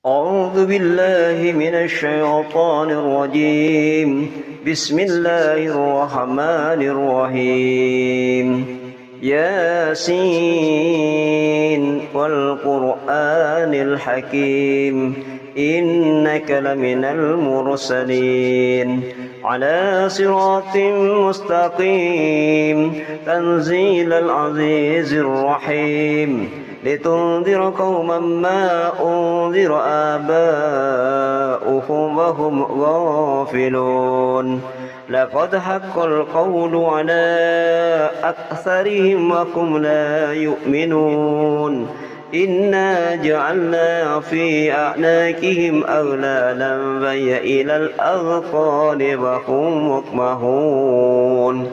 أعوذ بالله من الشيطان الرجيم. بسم الله الرحمن الرحيم. ياسين والقرآن الحكيم إنك لمن المرسلين على صراط مستقيم تنزيل العزيز الرحيم لتنذر قوما ما أنذر آباؤهم وهم غافلون لقد حق القول على أكثرهم وهم لا يؤمنون إنا جعلنا في أعناقهم أغلالا فهي إلى الأذقان وهم مقمحون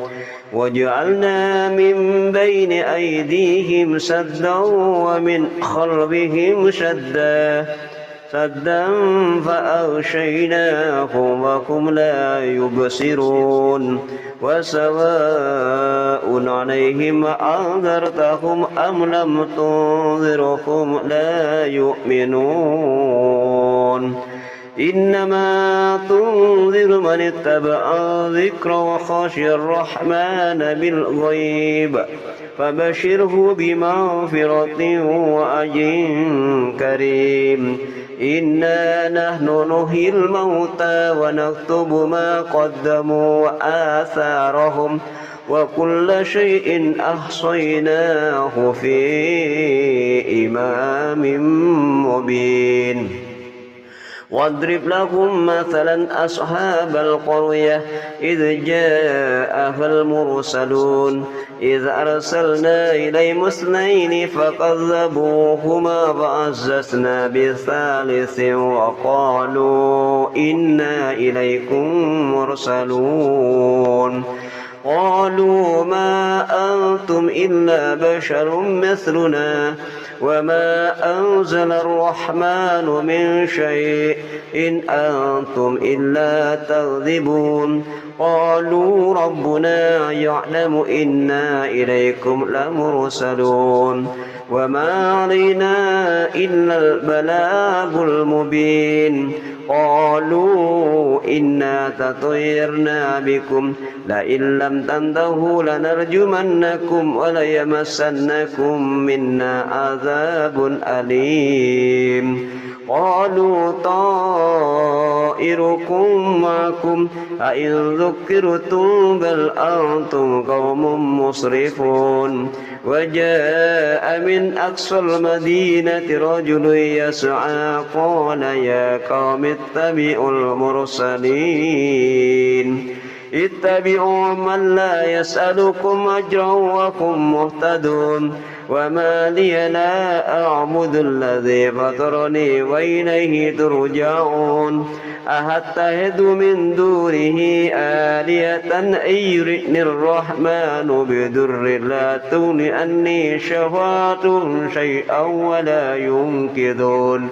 وجعلنا من بين أيديهم سدا ومن خلفهم سدا فأغشيناهم وهم لا يبصرون وسواء عليهم أنذرتهم أم لم تنذرهم لا يؤمنون إنما تنذر من اتبع الذكر وخشي الرحمن بالغيب فبشره بمغفرة وأجر كريم إنا نحن نحيي الموتى ونكتب ما قدموا وآثارهم وكل شيء أحصيناه في إمام مبين واضرب لهم مثلا أصحاب القرية إذ جاءها المرسلون إذ أرسلنا إليهم اثنين فكذبوهما فعززنا بثالث وقالوا إنا إليكم مرسلون قالوا ما أنتم إلا بشر مثلنا وما أنزل الرحمن من شيء إن أنتم إلا تكذبون قالوا ربنا يعلم إنا إليكم لمرسلون وما علينا إلا البلاغ المبين قالوا إنا تطيرنا بكم لئن لم تنتهوا لنرجمنكم وليمسنكم منا عذاب أليم قالوا طائركم معكم أئن ذكرتم بل أنتم قوم مسرفون وجاء من أقصى المدينة رجل يسعى قال يا قوم اتبعوا المرسلين اتبعوا من لا يسألكم أجرا وهم مهتدون وما لي لا أعبد الذي فطرني وإليه ترجعون أهتهد من دونه آلية أن يردني الرحمن بدر لا تغن أني شفاعتهم شيئا ولا ينقذون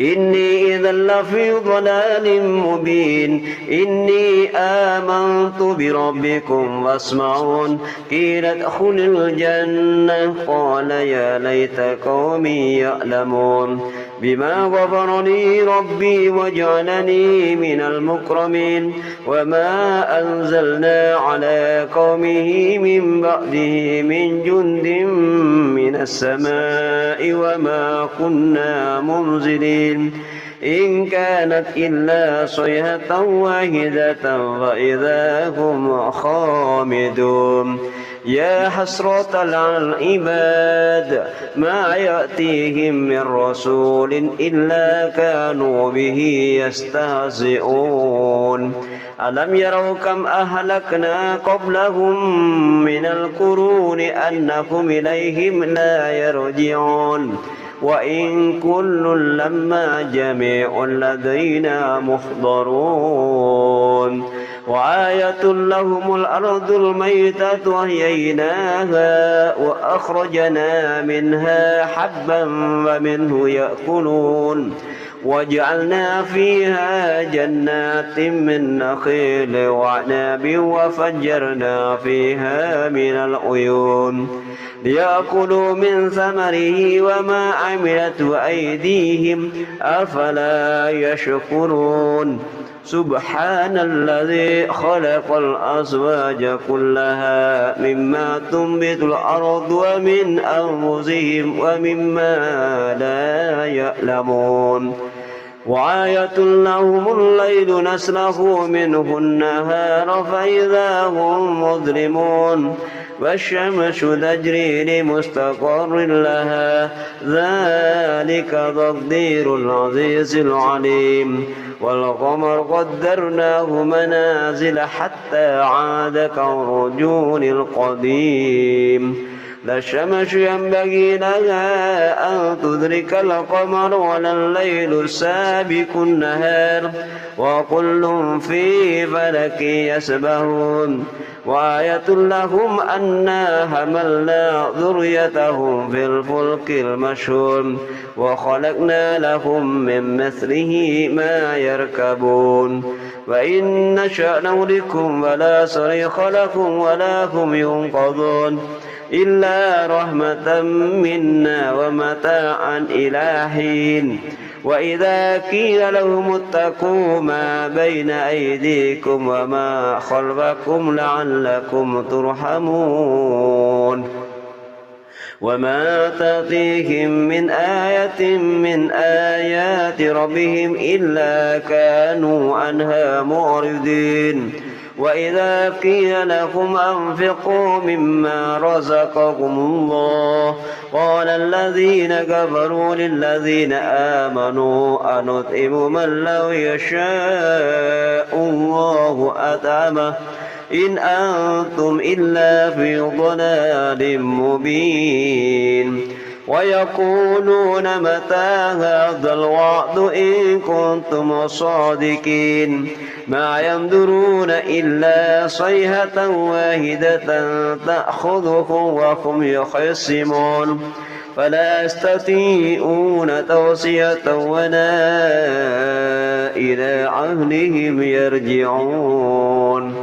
إني إذا لفي ضلال مبين إني آمنت بربكم واسمعون قيل ادخل الجنة قال يا ليت قومي يعلمون بما غفر لي ربي وجعلني من المكرمين وما أنزلنا على قومه من بعده من جند من السماء وما كنا منزلين إن كانت إلا صيحة واحدة فإذا هم خامدون يا حسرة على العباد ما يأتيهم من رسول إلا كانوا به يستهزئون ألم يروا كم أهلكنا قبلهم من القرون أنهم إليهم لا يرجعون وإن كل لما جميع لدينا محضرون وآية لهم الأرض الميتة وأحييناها وأخرجنا منها حبا ومنه يأكلون وجعلنا فيها جنات من نخيل وعناب وفجرنا فيها من العيون ليأكلوا من ثمره وما عملت أيديهم أفلا يشكرون سبحان الذي خلق الأزواج كلها مما تنبت الأرض ومن أنفسهم ومما لا يعلمون وآية لهم الليل نسلخ منه النهار فإذا هم مظلمون والشمس تجري لمستقر لها ذلك تقدير العزيز العليم والقمر قدرناه منازل حتى عاد كالرجون القديم لا الشمس ينبغي لها أن تدرك القمر ولا الليل سابق النهار وكل في فلك يسبحون وآية لهم أنا حملنا ذريتهم في الفلك المشحون وخلقنا لهم من مثله ما يركبون وإن نشأ نهلكهم ولا صريخ لكم ولا هم ينقذون إلا رحمة منا ومتاعا إلى حين وإذا قيل لهم اتقوا ما بين أيديكم وما خلفكم لعلكم ترحمون وما تأتيهم من آية من آيات ربهم إلا كانوا عنها معرضين وإذا قيل لهم أنفقوا مما رزقكم الله قال الذين كفروا للذين آمنوا أنطعم من لو يشاء الله أطعمه إن أنتم إلا في ضلال مبين ويقولون متى هذا الوعد إن كنتم صادقين ما ينظرون إلا صيحة واحدة تأخذهم وهم يخصمون فلا يستطيعون توصية ولا إلى أهلهم يرجعون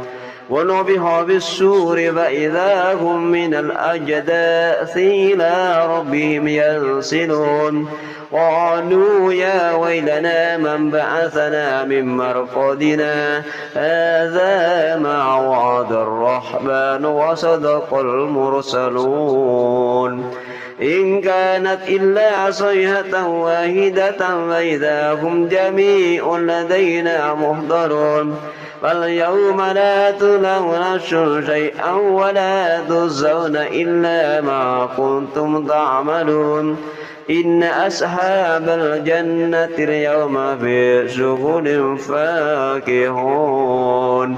ونبح بالسور فإذا هم من الأجداث إلى ربهم ينسلون قالوا يا ويلنا من بعثنا من مرقدنا هذا ما وعد الرحمن وصدق المرسلون إن كانت إلا صيحة واحدة فإذا هم جميع لدينا محضرون فاليوم لا تظلم نفس شيئا ولا تجزون إلا ما كنتم تعملون إن أصحاب الجنة اليوم في شغل فاكهون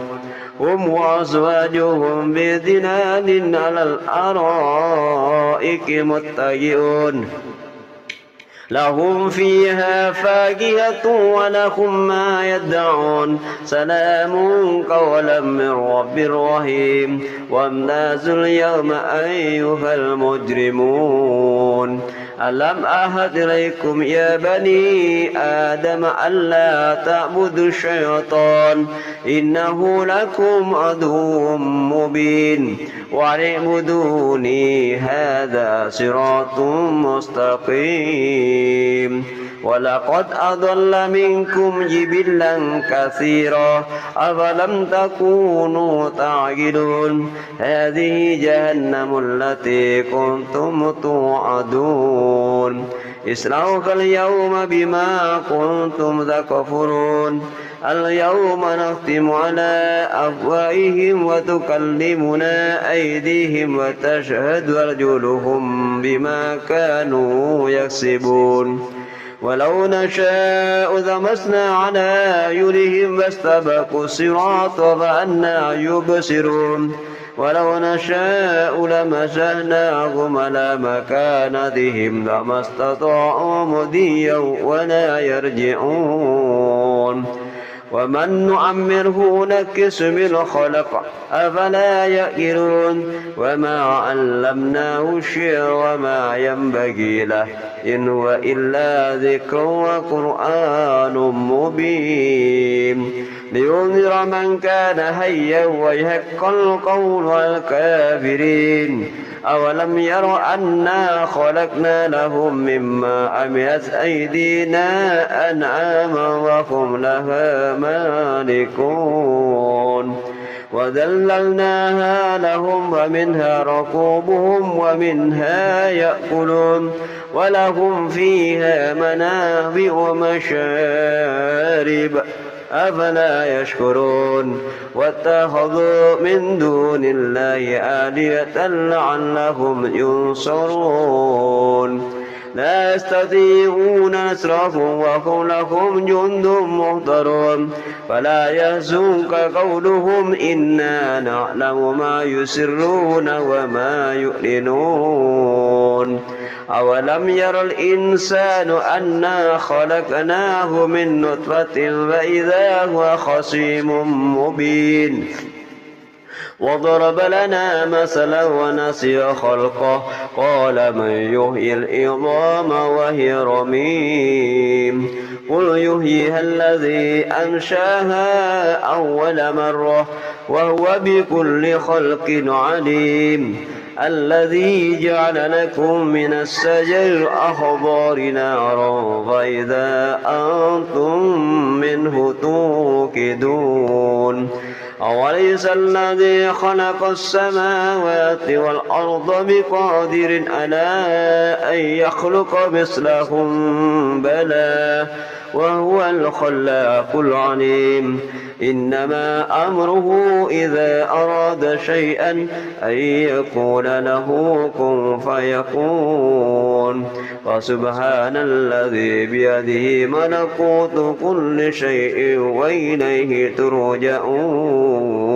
هم وأزواجهم بظلال على الأرائك متكئون لهم فيها فاكهة ولهم ما يدعون سلام قولا من رب رحيم وامتازوا اليوم أيها المجرمون ألم أعهد إليكم يا بني آدم ألا تعبدوا الشيطان إنه لكم عدو مبين وأن اعبدوني هذا صراط مستقيم ولقد أضل منكم جبلا كثيرا أفلم تكونوا تعقلون هذه جهنم التي كنتم توعدون اصلوها اليوم بما كنتم تكفرون اليوم نختم على أفواههم وتكلمنا أيديهم وتشهد أرجلهم بما كانوا يكسبون ولو نشاء ذمسنا على أعينهم فاستبقوا الصراط فأنى يبصرون ولو نشاء لمسحناهم على مكانتهم فما استطاعوا مضيا ولا يرجعون ومن نعمره نكس بالخلق أفلا يأكلون وما علمناه الشعر وما ينبغي له إن هو إلا ذكر وقرآن مبين لينذر من كان حيا ويحق القول على الكافرين أولم يروا أنا خلقنا لهم مما عملت أيدينا أنعاما وهم لها مالكون وذللناها لهم ومنها ركوبهم ومنها يأكلون ولهم فيها منافع ومشارب أفلا يشكرون واتخذوا من دون الله آلهة لعلهم ينصرون لا يستطيعون نصرهم وهم لهم جند محضرون فلا يحزنك قولهم إنا نعلم ما يسرون وما يعلنون أولم ير الإنسان أنا خلقناه من نطفة فإذا هو خصيم مبين وضرب لنا مثلا ونسي خلقه قال من يحيي العظام وهي رميم قل يحييها الذي أنشاها أول مرة وهو بكل خلق عليم الذي جعل لكم من الشجر الأخضر نارا فإذا أنتم منه توقدون أوليس الذي خلق السماوات والأرض بقادر على أن يخلق مثلهم بلى وهو الخلاق العليم إنما أمره إذا أراد شيئا أن يقول له كن فيكون وسبحان الذي بيده ملكوت كل شيء وإليه ترجعون